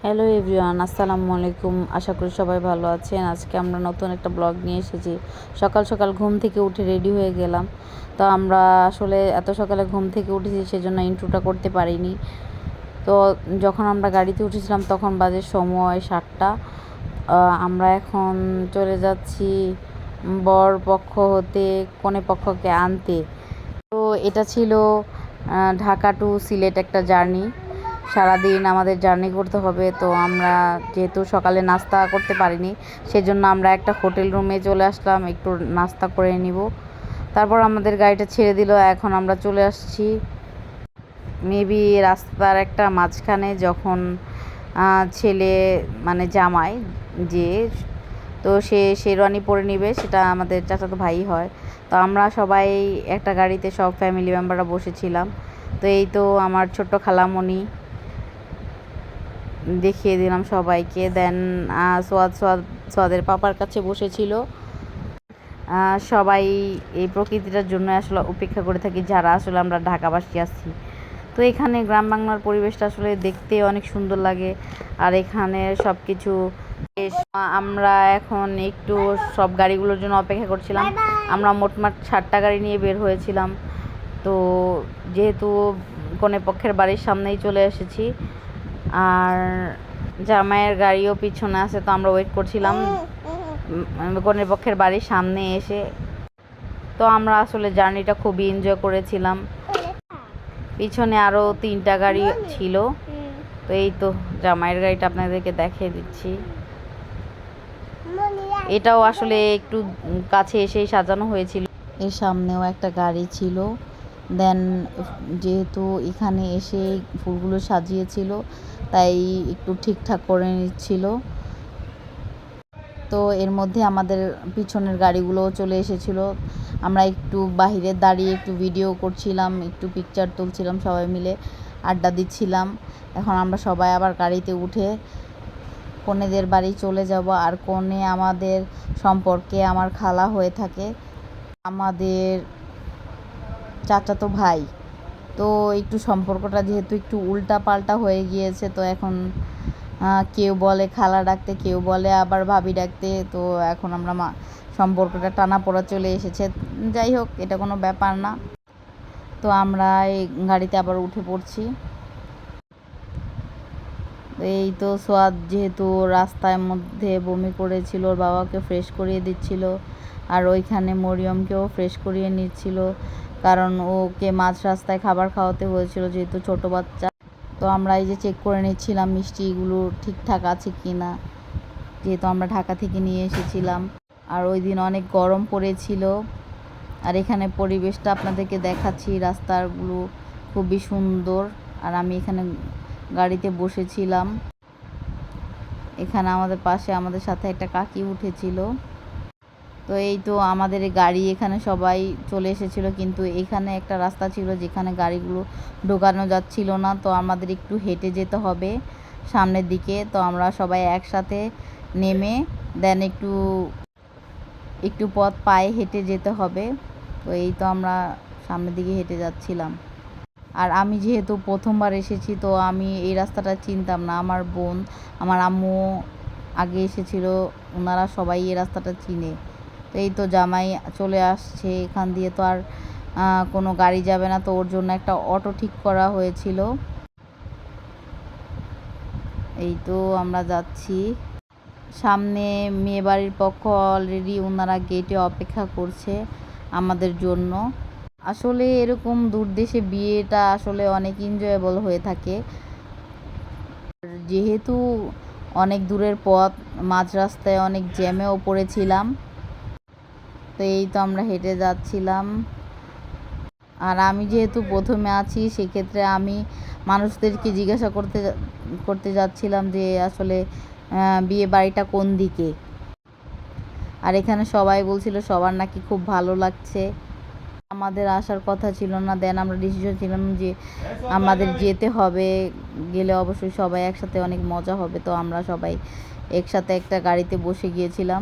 Hello everyone, আসসালামু আলাইকুম। আশা করি সবাই ভালো আছেন। আজকে আমরা নতুন একটা ব্লগ নিয়ে এসেছি। সকাল সকাল ঘুম থেকে উঠে রেডি হয়ে গেলাম। তো আমরা আসলে এত সকালে ঘুম থেকে উঠেছি, সেজন্য ইন্ট্রোটা করতে পারিনি। তো যখন আমরা গাড়িতে উঠেছিলাম তখন বাজে সময় 7টা। আমরা এখন চলে যাচ্ছি বর পক্ষ হতে কনে পক্ষকে আনতে। তো এটা ছিল ঢাকা টু সিলেট একটা জার্নি। সারাদিন আমাদের জার্নি করতে হবে। তো আমরা যেহেতু সকালে নাস্তা করতে পারিনি, সেজন্য আমরা একটা হোটেল রুমে চলে আসলাম একটু নাস্তা করে নিব। তারপর আমাদের গাড়িটা ছেড়ে দিল। এখন আমরা চলে আসছি মেবি রাস্তার একটা মাঝখানে, যখন ছেলে মানে জামাই যে, তো সে শেরওয়ানি পরে নিবে, সেটা আমাদের চাচাতো ভাই হয়। তো আমরা সবাই একটা গাড়িতে সব ফ্যামিলি মেম্বাররা বসেছিলাম। তো এই তো আমার ছোট্ট খালামণি দেখিয়ে দিলাম সবাইকে। দেন সোয়াদের পাপার কাছে বসেছিল। সবাই এই প্রকৃতিটার জন্য আসলে অপেক্ষা করে থাকি, যারা আসলে আমরা ঢাকাবাসী আছি। তো এখানে গ্রাম বাংলার পরিবেশটা আসলে দেখতে অনেক সুন্দর লাগে। আর এখানে সব কিছু আমরা এখন একটু সব গাড়িগুলোর জন্য অপেক্ষা করছিলাম। আমরা মোটমাট 7টা গাড়ি নিয়ে বের হয়েছিলাম। তো যেহেতু কনে পক্ষের বাড়ির সামনেই চলে এসেছি, আর জামাইয়ের গাড়িও পিছনে আছে, তো আমরা ওয়েট করছিলাম কনের পক্ষের বাড়ির সামনে এসে। তো আমরা আসলে জার্নিটা খুবই এনজয় করেছিলাম। পিছনে আরও 3টা গাড়ি ছিল। তো এই তো জামাইয়ের গাড়িটা আপনাদেরকে দেখিয়ে দিচ্ছি। এটাও আসলে একটু কাছে এসেই সাজানো হয়েছিল। এর সামনেও একটা গাড়ি ছিল। দেন যেহেতু এখানে এসে ফুলগুলো সাজিয়েছিল, তাই একটু ঠিকঠাক করে নিচ্ছিল। তো এর মধ্যে আমাদের পিছনের গাড়িগুলোও চলে এসেছিল। আমরা একটু বাহিরে দাঁড়িয়ে একটু ভিডিও করছিলাম, একটু পিকচার তুলছিলাম, সবাই মিলে আড্ডা দিচ্ছিলাম। এখন আমরা সবাই আবার গাড়িতে উঠে কনেদের বাড়ি চলে যাব। আর কনে আমাদের সম্পর্কে আমার খালা হয়ে থাকে, আমাদের চাচাতো ভাই। তো একটু সম্পর্কটা যেহেতু একটু উল্টা পাল্টা হয়ে গিয়েছে, তো এখন কেউ বলে খালা ডাকতে, কেউ বলে আবার ভাবি ডাকতে। তো এখন আমরা সম্পর্কটা টানাপোড়া চলে এসেছে। যাই হোক, এটা কোনো ব্যাপার না। তো আমরা এই গাড়িতে আবার উঠে পড়ছি। এই তো সোয়াদ যেহেতু রাস্তার মধ্যে বমি করেছিল, ওর বাবাকে ফ্রেশ করিয়ে দিচ্ছিল। আর ওইখানে মরিয়মকেও ফ্রেশ করিয়ে নিচ্ছিল, কারণ ওকে মাঝ রাস্তায় খাবার খাওয়াতে হয়েছিল, যেহেতু ছোট বাচ্চা। তো আমরা এই যে চেক করে নিচ্ছিলাম মিষ্টিগুলো ঠিকঠাক আছে কি না, যেহেতু আমরা ঢাকা থেকে নিয়ে এসেছিলাম। আর ওই দিন অনেক গরম পড়েছিল। আর এখানে পরিবেশটা আপনাদেরকে দেখাচ্ছি, রাস্তাগুলো খুবই সুন্দর। আর আমি এখানে গাড়িতে বসেছিলাম। এখানে আমাদের পাশে আমাদের সাথে একটা কাকি উঠেছিল। তো এই তো আমাদের গাড়ি এখানে সবাই চলে এসেছিল, কিন্তু এখানে একটা রাস্তা ছিল যেখানে গাড়িগুলো ঢোকানো যাচ্ছিল না। তো আমাদের একটু হেঁটে যেতে হবে সামনের দিকে। তো আমরা সবাই একসাথে নেমে দেন একটু পথ পায়ে হেঁটে যেতে হবে। তো এই তো আমরা সামনের দিকে হেঁটে যাচ্ছিলাম। আর আমি যেহেতু প্রথমবার এসেছি, তো আমি এই রাস্তাটা চিনতাম না। আমার বোন, আমার আম্মু আগে এসেছিল, ওনারা সবাই এই রাস্তাটা চিনে। তো এই তো জামাই চলে আসছে এখান দিয়ে, তো আর কোনো গাড়ি যাবে না। তো ওর জন্য একটা অটো ঠিক করা হয়েছিল। এই তো আমরা যাচ্ছি সামনে। মেয়ে বাড়ির পক্ষ অলরেডি ওনারা গেটে অপেক্ষা করছে আমাদের জন্য। আসলে এরকম দূর দেশে বিয়েটা আসলে অনেক এনজয়েবল হয়ে থাকে। যেহেতু অনেক দূরের পথ, মাঝ রাস্তায় অনেক জ্যামেও পড়েছিলাম। তো এই তো আমরা হেঁটে যাচ্ছিলাম। আর আমি যেহেতু প্রথমে আছি, সেক্ষেত্রে আমি মানুষদেরকে জিজ্ঞাসা করতে যাচ্ছিলাম যে আসলে বিয়ে বাড়িটা কোন দিকে। আর এখানে সবাই বলছিল সবার নাকি খুব ভালো লাগছে। আমাদের আসার কথা ছিল না। দেন আমরা ডিসিশন ছিলাম যে আমাদের যেতে হবে, গেলে অবশ্যই সবাই একসাথে অনেক মজা হবে। তো আমরা সবাই একসাথে একটা গাড়িতে বসে গিয়েছিলাম।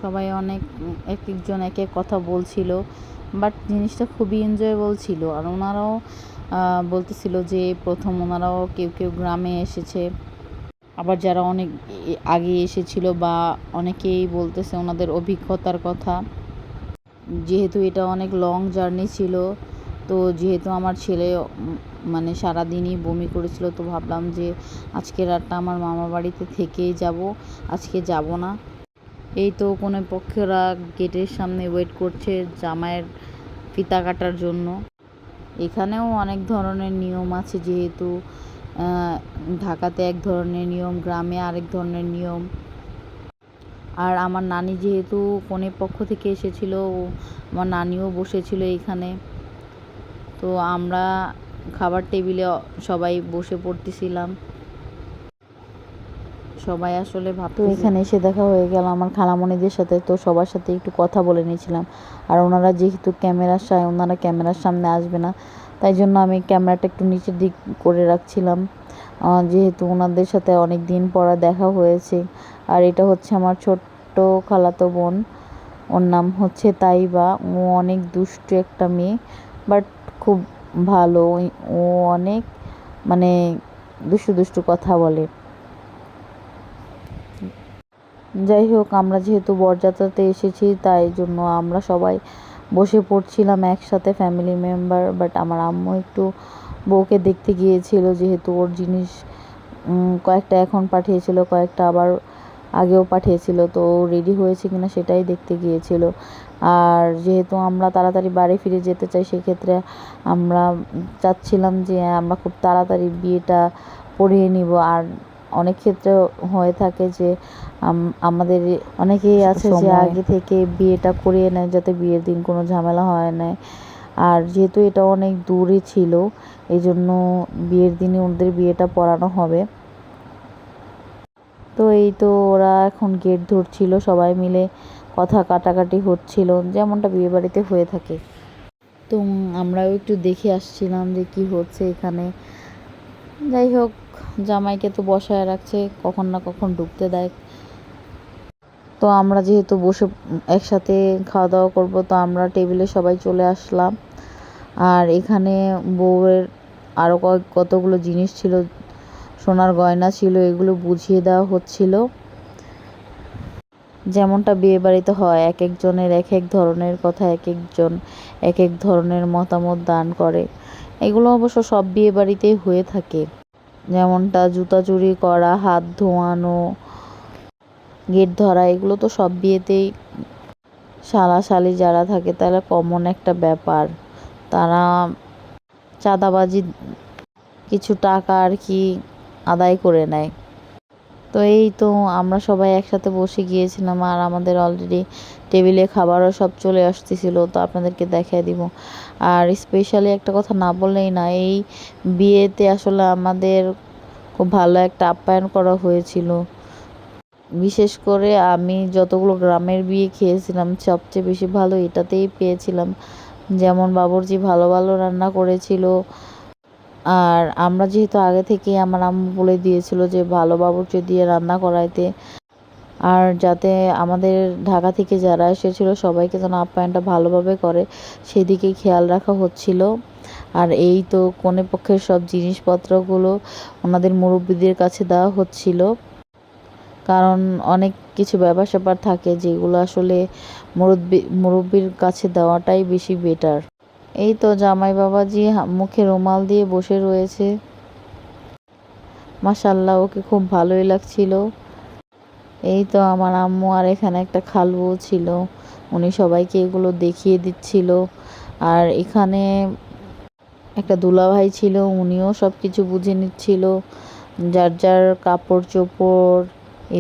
সবাই এক একজন এক এক কথা বলছিল, বাট জিনিসটা খুবই এনজয়েবল ছিল। আর ওনারাও বলতেছিল যে প্রথম ওনারাও কেউ কেউ গ্রামে এসেছে। আবার যারা অনেক আগে এসেছিল বা অনেকেই বলতেছে ওনাদের অভিজ্ঞতার কথা। যেহেতু এটা অনেক লং জার্নি ছিল, তো যেহেতু আমার ছেলে মানে সারাদিনই বমি করেছিল, তো ভাবলাম যে আজকে রাতটা আমার মামা বাড়িতে থেকেই যাব, আজকে যাব না। এই তো কোনো পক্ষেরা গেটের সামনে ওয়েট করছে জামাইয়ের ফিতা কাটার জন্য। এখানেও অনেক ধরনের নিয়ম আছে, যেহেতু ঢাকাতে এক ধরনের নিয়ম, গ্রামে আরেক ধরনের নিয়ম। আর আমার নানি যেহেতু কনের পক্ষ থেকে এসেছিল, আমার নানিও বসেছিল এখানে। তো আমরা খাবার টেবিলে সবাই বসে পড়তেছিলাম, সবাই আসলে ভাবতো। এখানে এসে দেখা হয়ে গেল আমার খালামণিদের সাথে, তো সবার সাথে একটু কথা বলে নিয়েছিলাম। আর ওনারা যেহেতু ওনারা ক্যামেরার সামনে আসবে না, তাই জন্য আমি ক্যামেরাটা একটু নিচের দিক করে রাখছিলাম, যেহেতু ওনাদের সাথে অনেক দিন পর দেখা হয়েছে। আর এটা হচ্ছে আমার ছোট্ট খালাতো বোন, ওর নাম হচ্ছে তাইবা। ও অনেক দুষ্টু একটা মেয়ে, বাট খুব ভালো। ও অনেক মানে দুষ্টু দুষ্টু কথা বলে। যাই হোক, আমরা যেহেতু বরযাত্রাতে এসেছি, তাই জন্য আমরা সবাই বসে পড়ছিলাম একসাথে, ফ্যামিলি মেম্বার। বাট আমার আম্মু একটু বউকে দেখতে গিয়েছিল, যেহেতু ওর জিনিস কয়েকটা এখন পাঠিয়েছিল, কয়েকটা আবার আগেও পাঠিয়েছিল, তো রেডি হয়েছে কিনা সেটাই দেখতে গিয়েছিল। আর যেহেতু আমরা তাড়াতাড়ি বাড়ি ফিরে যেতে চাই, সেক্ষেত্রে আমরা চাচ্ছিলাম যে আমরা খুব তাড়াতাড়ি বিয়েটা পড়িয়ে নিব। আর অনেক ক্ষেত্রে হয়ে থাকে যে আমাদের অনেকেই আছে যে আগে থেকে বিয়েটা করিয়ে নেয়, যাতে বিয়ের দিন কোনো ঝামেলা হয় না। আর যেহেতু এটা অনেক দূরে ছিল, এই জন্য বিয়ের দিনে ওদের বিয়েটা পড়ানো হবে। তো এই তো ওরা এখন গেট ধরছিল, সবাই মিলে কথা কাটাকাটি হচ্ছিল, যেমনটা বিয়ে বাড়িতে হয়ে থাকে। তো আমরাও একটু দেখে আসছিলাম যে কি হচ্ছে এখানে। যাই হোক, জামাইকে তো বসায় রাখছে, কখন না কখন ঢুকতে দেয়। তো আমরা যেহেতু বসে একসাথে খাওয়া দাওয়া করবো, তো আমরা টেবিলে সবাই চলে আসলাম। আর এখানে বউয়ের আরও কতগুলো জিনিস ছিল, সোনার গয়না ছিল, এগুলো বুঝিয়ে দেওয়া হচ্ছিল। যেমনটা বিয়ে বাড়িতে হয়, এক একজনের এক এক ধরনের কথা, এক একজন এক এক ধরনের মতামত দান করে। এগুলো অবশ্য সব বিয়ে বাড়িতেই হয়ে থাকে, যেমনটা জুতা চুরি করা, হাত ধোয়ানো, গেট ধরা, এগুলো তো সব বিয়েতেই শালা শালি যারা থাকে তারা কমন একটা ব্যাপার। তারা চাঁদাবাজি কিছু টাকা আর কি আদায় করে নেয়। তো এই তো আমরা সবাই একসাথে বসে গিয়েছিলাম, আর আমাদের অলরেডি টেবিলে খাবারও সব চলে আসতেছিল, তো আপনাদেরকে দেখাই দিব। আর স্পেশালি একটা কথা না বললেই না, এই বিয়েতে আসলে আমাদের খুব ভালো একটা আপ্যায়ন করা হয়েছিল। বিশেষ করে আমি যতগুলো গ্রামের বিয়ে খেয়েছিলাম, সবচেয়ে বেশি ভালো এটাতেই পেয়েছিলাম। যেমন বাবুর্চি ভালো ভালো রান্না করেছিল। আর আমরা যেহেতু আগে থেকেই আমার আম্মু বলে দিয়েছিল যে ভালো বাবুর্চি দিয়ে রান্না করাইতে, আর যাতে আমাদের ঢাকা থেকে যারা এসেছিল সবাইকে যেন আপ্যায়নটা ভালোভাবে করে, সেদিকেই খেয়াল রাখা হচ্ছিল। আর এই তো কনে পক্ষের সব জিনিসপত্রগুলো ওনাদের মুরব্বীদের কাছে দেওয়া হচ্ছিল, কারণ অনেক কিছু ব্যাপার স্যাপার থাকে যেগুলো আসলে মুরব্বীর কাছে দেওয়াটাই বেশি বেটার। এই তো জামাই বাবাজি মুখে রুমাল দিয়ে বসে রয়েছে, মাশাল্লাহ ওকে খুব ভালোই লাগছিল। এই তো আমার আম্মু আর এখানে একটা খালবউ ছিল, উনি সবাইকে এগুলো দেখিয়ে দিচ্ছিল। আর এখানে একটা দুলাভাই ছিল, উনিও সব কিছু বুঝে নিচ্ছিল, যার যার কাপড় চোপড়,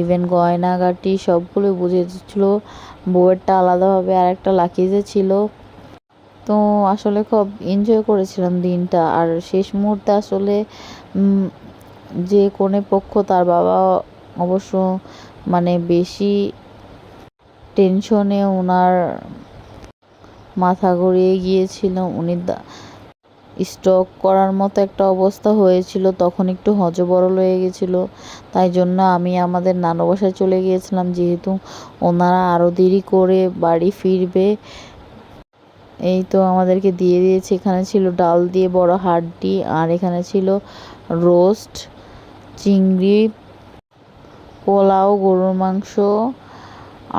ইভেন গয়নাগাটি সবগুলো বুঝে দিচ্ছিল। বউয়েরটা আলাদাভাবে আর একটা লাকিজে ছিল। তো আসলে খুব এনজয় করেছিলাম দিনটা। আর শেষ মুহূর্তে আসলে যে কনে পক্ষ, তার বাবা অবশ্য মানে বেশি টেনশনে ওনার মাথা ঘুরিয়ে গিয়েছিল, উনি স্ট্রোক করার মতো একটা অবস্থা হয়েছিল, তখন একটু হযবরল হয়ে গেছিলো। তাই জন্য আমি আমাদের নানু বাসায় চলে গিয়েছিলাম, যেহেতু ওনারা আরও দেরি করে বাড়ি ফিরবে। এই তো আমাদেরকে দিয়ে দিয়েছে, এখানে ছিল ডাল দিয়ে বড় হাড্ডি, আর এখানে ছিল রোস্ট চিংড়ি, পোলাও, গরুর মাংস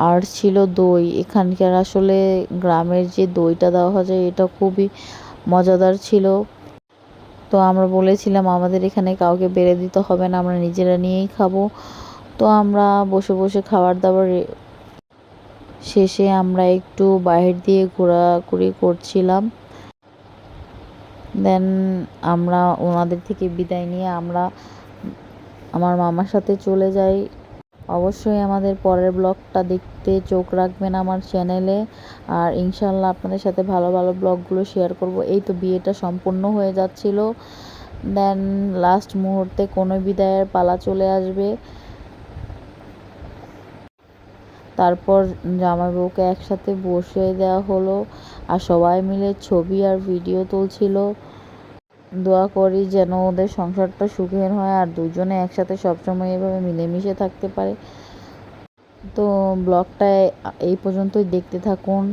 আর ছিল দই। এখানকার আসলে গ্রামের যে দইটা দেওয়া যায় এটা খুবই মজাদার ছিল। তো আমরা বলেছিলাম আমাদের এখানে কাউকে বেড়ে দিতে হবে না, আমরা নিজেরা নিয়েই খাবো। তো আমরা বসে বসে খাবার দাবার শেষে আমরা একটু বাহির দিয়ে ঘোরাঘুরি করছিলাম। দেন আমরা ওনাদের থেকে বিদায় নিয়ে আমরা আমার মামার সাথে চলে যাই। অবশ্যই আমাদের পরের ব্লগটা দেখতে চোখ রাখবেন আমার চ্যানেলে। আর ইনশাল্লাহ আপনাদের সাথে ভালো ভালো ব্লগগুলো শেয়ার করব। এই তো বিয়েটা সম্পূর্ণ হয়ে যাচ্ছিল, দেন লাস্ট মুহূর্তে কোনো বিদায়ের পালা চলে আসবে। তারপর জামাই বউকে একসাথে বসিয়ে দেওয়া হলো আর সবাই মিলে ছবি আর ভিডিও তুলছিল। দোয়া করি যেন ওদের সংসারটা সুখের হয় আর দুজনে একসাথে সবসময় এভাবে মিলেমিশে থাকতে পারে। তো ব্লগটায় এই পর্যন্তই, দেখতে থাকুন।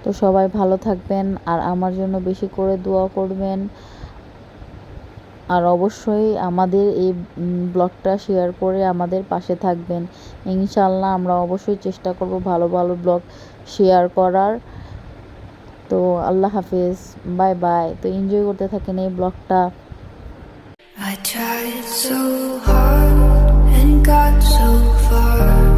তো সবাই ভালো থাকবেন আর আমার জন্য বেশি করে দোয়া করবেন। আর অবশ্যই আমাদের এই ব্লগটা শেয়ার করে আমাদের পাশে থাকবেন। ইনশাল্লাহ আমরা অবশ্যই চেষ্টা করব ভালো ভালো ব্লগ শেয়ার করার। তো আল্লাহ হাফেজ, বাই বাই। তো এনজয় করতে থাকেন এই ব্লগটা। I tried so hard and got so far.